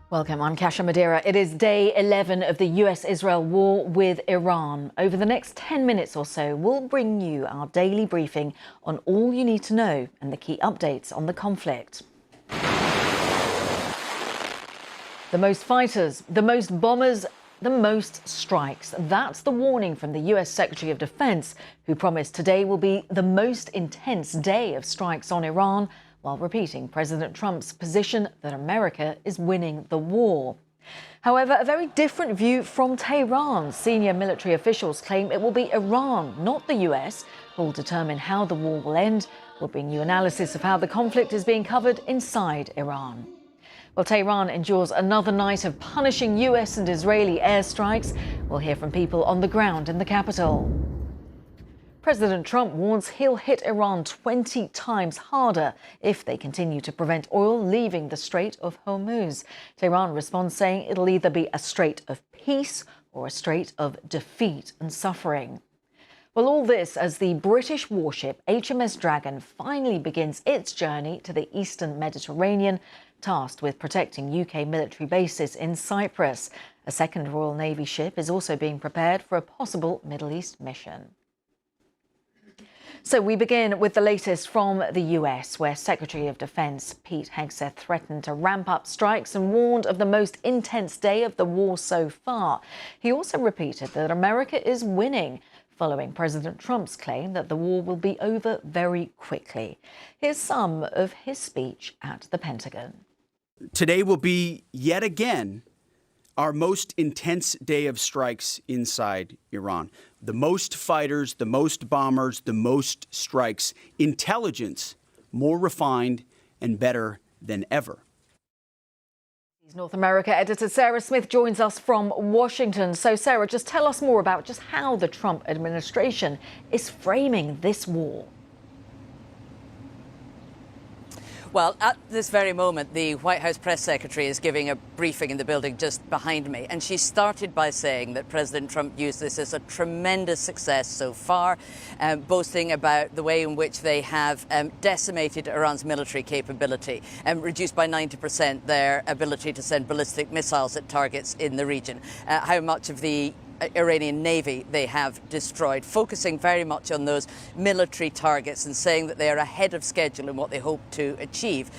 Welcome, I'm Kasia Madeira. It is day 11 of the US-Israel war with Iran. Over the next 10 minutes or so, we'll bring you our daily briefing on all you need to know and the key updates on the conflict. The most fighters, the most bombers, the most strikes. That's the warning from the US Secretary of Defense, who promised today will be the most intense day of strikes on Iran, while repeating President Trump's position that America is winning the war. However, a very different view from Tehran. Senior military officials claim it will be Iran, not the US, who will determine how the war will end. We'll bring you analysis of how the conflict is being covered inside Iran. Well, Tehran endures another night of punishing US and Israeli airstrikes. We'll hear from people on the ground in the capital. President Trump warns he'll hit Iran 20 times harder if they continue to prevent oil leaving the Strait of Hormuz. Tehran responds saying it'll either be a strait of peace or a strait of defeat and suffering. Well, all this as the British warship HMS Dragon finally begins its journey to the eastern Mediterranean, tasked with protecting UK military bases in Cyprus. A second Royal Navy ship is also being prepared for a possible Middle East mission. So we begin with the latest from the US, where Secretary of Defense Pete Hegseth threatened to ramp up strikes and warned of the most intense day of the war so far. He also repeated that America is winning, following President Trump's claim that the war will be over very quickly. Here's some of his speech at the Pentagon. Today will be, yet again, our most intense day of strikes inside Iran. The most fighters, the most bombers, the most strikes. Intelligence more refined and better than ever. North America editor Sarah Smith joins us from Washington. So, Sarah, just tell us more about just how the Trump administration is framing this war. Well, at this very moment, the White House press secretary is giving a briefing in the building just behind me. And she started by saying that President Trump used this as a tremendous success so far, boasting about the way in which they have decimated Iran's military capability and reduced by 90% their ability to send ballistic missiles at targets in the region. How much of the Iranian Navy they have destroyed, focusing very much on those military targets and saying that they are ahead of schedule in what they hope to achieve.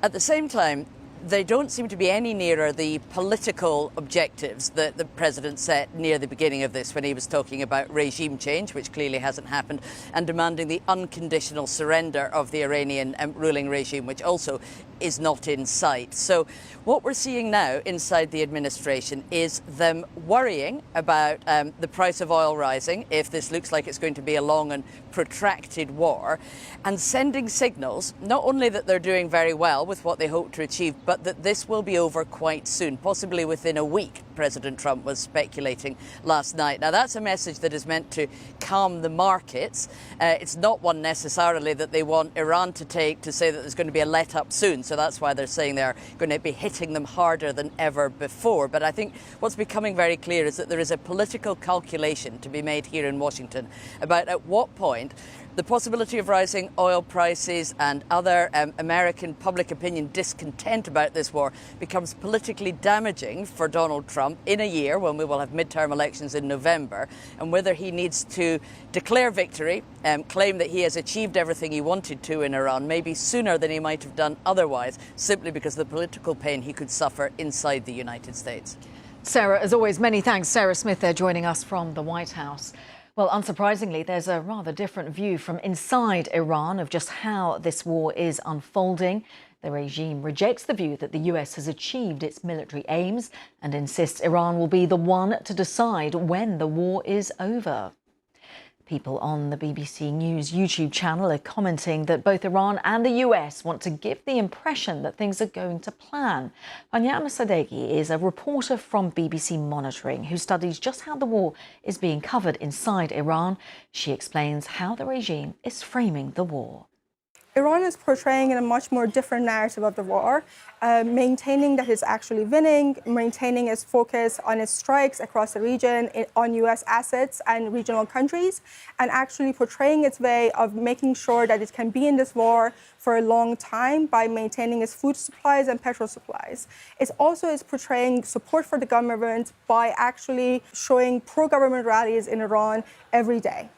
At the same time, they don't seem to be any nearer the political objectives that the president set near the beginning of this when he was talking about regime change, which clearly hasn't happened, and demanding the unconditional surrender of the Iranian ruling regime, which also is not in sight. So what we're seeing now inside the administration is them worrying about the price of oil rising if this looks like it's going to be a long and protracted war, and sending signals not only that they're doing very well with what they hope to achieve, but that this will be over quite soon, possibly within a week, President Trump was speculating last night. Now, that's a message that is meant to calm the markets. It's not one necessarily that they want Iran to take to say that there's going to be a let-up soon. So that's why they're saying they're going to be hitting them harder than ever before. But I think what's becoming very clear is that there is a political calculation to be made here in Washington about at what point the possibility of rising oil prices and other American public opinion discontent about this war becomes politically damaging for Donald Trump in a year when we will have midterm elections in November, and whether he needs to declare victory, claim that he has achieved everything he wanted to in Iran, maybe sooner than he might have done otherwise, simply because of the political pain he could suffer inside the United States. Sarah, as always, many thanks. Sarah Smith there joining us from the White House. Well, unsurprisingly, there's a rather different view from inside Iran of just how this war is unfolding. The regime rejects the view that the US has achieved its military aims and insists Iran will be the one to decide when the war is over. People on the BBC News YouTube channel are commenting that both Iran and the US want to give the impression that things are going to plan. Panyam Sadeghi is a reporter from BBC Monitoring who studies just how the war is being covered inside Iran. She explains how the regime is framing the war. Iran is portraying in a much more different narrative of the war, maintaining that it's actually winning, maintaining its focus on its strikes across the region, on U.S. assets and regional countries, and actually portraying its way of making sure that it can be in this war for a long time by maintaining its food supplies and petrol supplies. It also is portraying support for the government by actually showing pro-government rallies in Iran every day.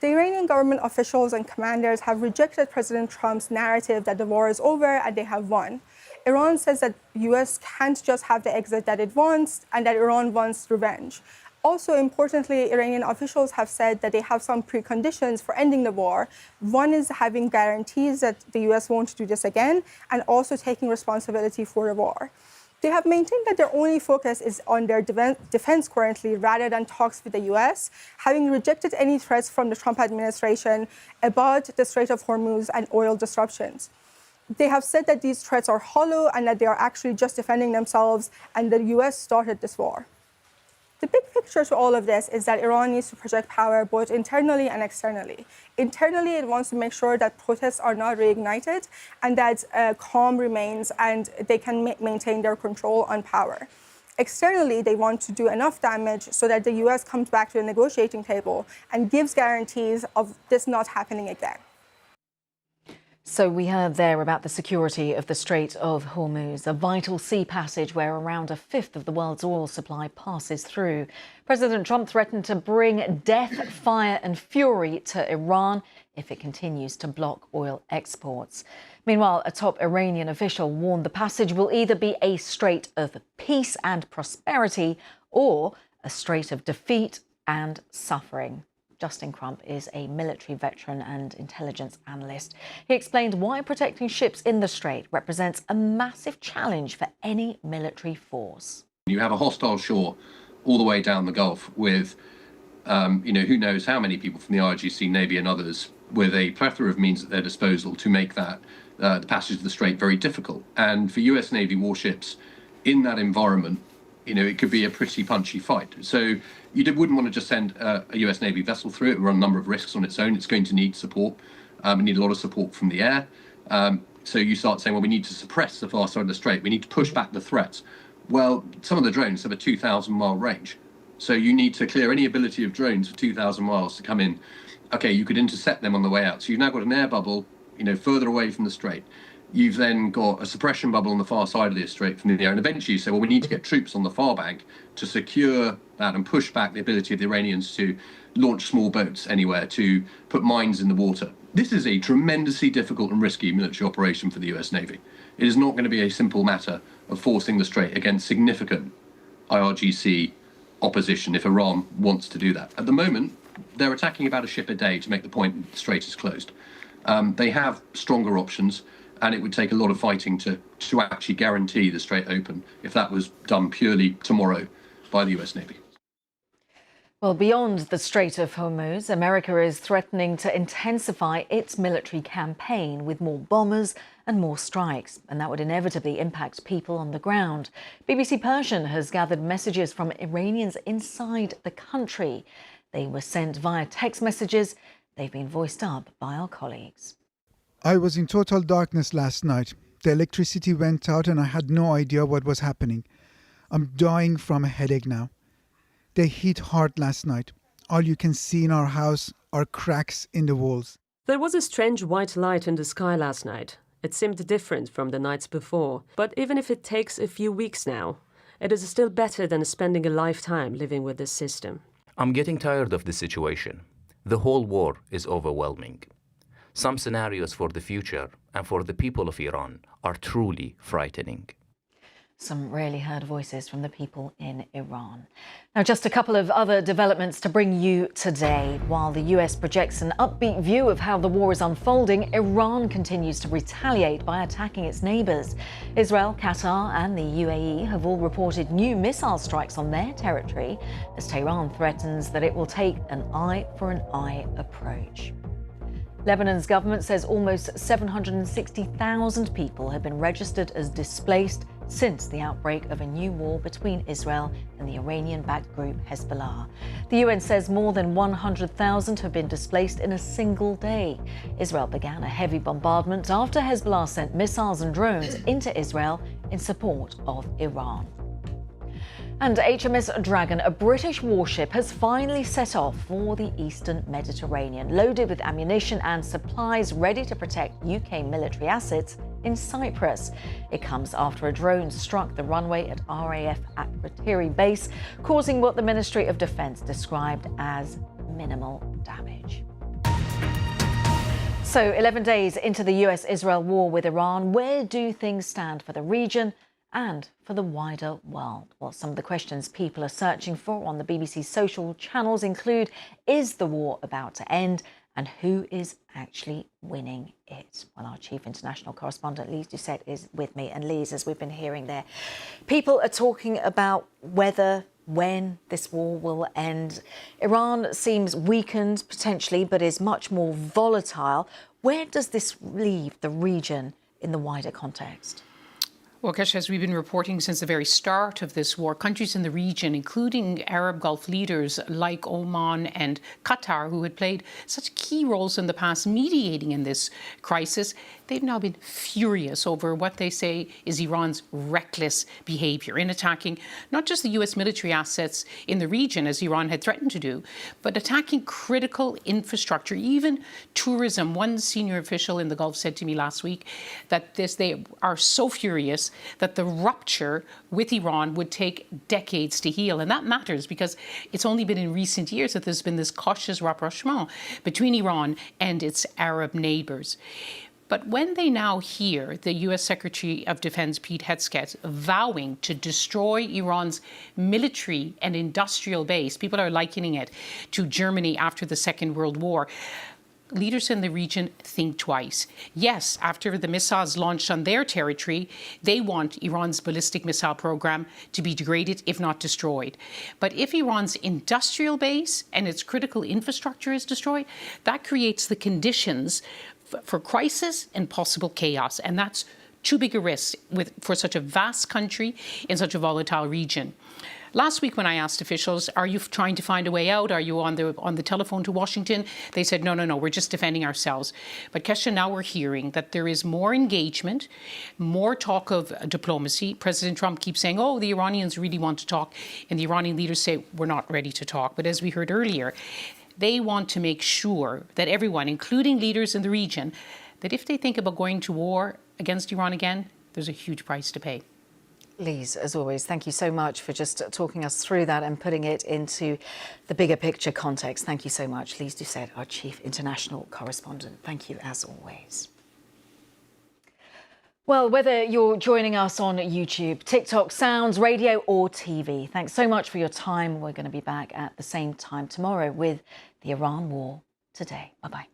The Iranian government officials and commanders have rejected President Trump's narrative that the war is over and they have won. Iran says that the U.S. can't just have the exit that it wants and that Iran wants revenge. Also, importantly, Iranian officials have said that they have some preconditions for ending the war. One is having guarantees that the U.S. won't do this again, and also taking responsibility for the war. They have maintained that their only focus is on their defense currently, rather than talks with the U.S., having rejected any threats from the Trump administration about the Strait of Hormuz and oil disruptions. They have said that these threats are hollow and that they are actually just defending themselves, and the U.S. started this war. The big picture to all of this is that Iran needs to project power both internally and externally. Internally, it wants to make sure that protests are not reignited and that calm remains and they can maintain their control on power. Externally, they want to do enough damage so that the U.S. comes back to the negotiating table and gives guarantees of this not happening again. So we heard there about the security of the Strait of Hormuz, a vital sea passage where around a fifth of the world's oil supply passes through. President Trump threatened to bring death, fire and fury to Iran if it continues to block oil exports. Meanwhile, a top Iranian official warned the passage will either be a strait of peace and prosperity or a strait of defeat and suffering. Justin Crump is a military veteran and intelligence analyst. He explained why protecting ships in the strait represents a massive challenge for any military force. You have a hostile shore all the way down the Gulf with, who knows how many people from the IRGC, Navy and others with a plethora of means at their disposal to make that the passage of the strait very difficult. And for US Navy warships in that environment, it could be a pretty punchy fight. So you wouldn't want to just send a US Navy vessel through it. It will run a number of risks on its own. It's going to need support. We need a lot of support from the air. So you start saying, well, we need to suppress the far side of the strait. We need to push back the threats. Well, some of the drones have a 2,000-mile range. So you need to clear any ability of drones for 2,000 miles to come in. Okay, you could intercept them on the way out. So you've now got an air bubble, further away from the strait. You've then got a suppression bubble on the far side of the strait from the air. And eventually you say, well, we need to get troops on the far bank to secure that and push back the ability of the Iranians to launch small boats anywhere, to put mines in the water. This is a tremendously difficult and risky military operation for the US Navy. It is not going to be a simple matter of forcing the strait against significant IRGC opposition if Iran wants to do that. At the moment, they're attacking about a ship a day to make the point that the strait is closed. They have stronger options. And it would take a lot of fighting to actually guarantee the strait open if that was done purely tomorrow by the US Navy. Well, beyond the Strait of Hormuz, America is threatening to intensify its military campaign with more bombers and more strikes, and that would inevitably impact people on the ground. BBC Persian has gathered messages from Iranians inside the country. They were sent via text messages. They've been voiced up by our colleagues. I was in total darkness last night. The electricity went out and I had no idea what was happening. I'm dying from a headache now. They hit hard last night. All you can see in our house are cracks in the walls. There was a strange white light in the sky last night. It seemed different from the nights before. But even if it takes a few weeks now, it is still better than spending a lifetime living with this system. I'm getting tired of the situation. The whole war is overwhelming. Some scenarios for the future and for the people of Iran are truly frightening. Some rarely heard voices from the people in Iran. Now, just a couple of other developments to bring you today. While the US projects an upbeat view of how the war is unfolding, Iran continues to retaliate by attacking its neighbours. Israel, Qatar and the UAE have all reported new missile strikes on their territory as Tehran threatens that it will take an eye-for-an-eye approach. Lebanon's government says almost 760,000 people have been registered as displaced since the outbreak of a new war between Israel and the Iranian-backed group Hezbollah. The UN says more than 100,000 have been displaced in a single day. Israel began a heavy bombardment after Hezbollah sent missiles and drones into Israel in support of Iran. And HMS Dragon, a British warship, has finally set off for the eastern Mediterranean, loaded with ammunition and supplies ready to protect UK military assets in Cyprus. It comes after a drone struck the runway at RAF Akrotiri base, causing what the Ministry of Defence described as minimal damage. So 11 days into the US-Israel war with Iran, where do things stand for the region and for the wider world? Well, some of the questions people are searching for on the BBC's social channels include, is the war about to end? And who is actually winning it? Well, our chief international correspondent, Lise Doucet, is with me. And Lise, as we've been hearing there, people are talking about whether, when this war will end. Iran seems weakened potentially, but is much more volatile. Where does this leave the region in the wider context? Well, Kesha, as we've been reporting since the very start of this war, countries in the region, including Arab Gulf leaders like Oman and Qatar, who had played such key roles in the past mediating in this crisis, they've now been furious over what they say is Iran's reckless behavior in attacking not just the US military assets in the region, as Iran had threatened to do, but attacking critical infrastructure, even tourism. One senior official in the Gulf said to me last week that they are so furious that the rupture with Iran would take decades to heal. And that matters because it's only been in recent years that there's been this cautious rapprochement between Iran and its Arab neighbors. But when they now hear the U.S. Secretary of Defense Pete Hegseth vowing to destroy Iran's military and industrial base, people are likening it to Germany after the Second World War. Leaders in the region think twice. Yes, after the missiles launched on their territory, they want Iran's ballistic missile program to be degraded, if not destroyed. But if Iran's industrial base and its critical infrastructure is destroyed, that creates the conditions for crisis and possible chaos. And that's too big a risk for such a vast country in such a volatile region. Last week when I asked officials, are you trying to find a way out? Are you on the telephone to Washington? They said, no, we're just defending ourselves. But Kesha, now we're hearing that there is more engagement, more talk of diplomacy. President Trump keeps saying, oh, the Iranians really want to talk. And the Iranian leaders say, we're not ready to talk. But as we heard earlier, they want to make sure that everyone, including leaders in the region, that if they think about going to war against Iran again, there's a huge price to pay. Lise, as always, thank you so much for just talking us through that and putting it into the bigger picture context. Thank you so much. Lise Doucet, our chief international correspondent. Thank you, as always. Well, whether you're joining us on YouTube, TikTok, Sounds, radio or TV, thanks so much for your time. We're going to be back at the same time tomorrow with the Iran War Today. Bye-bye.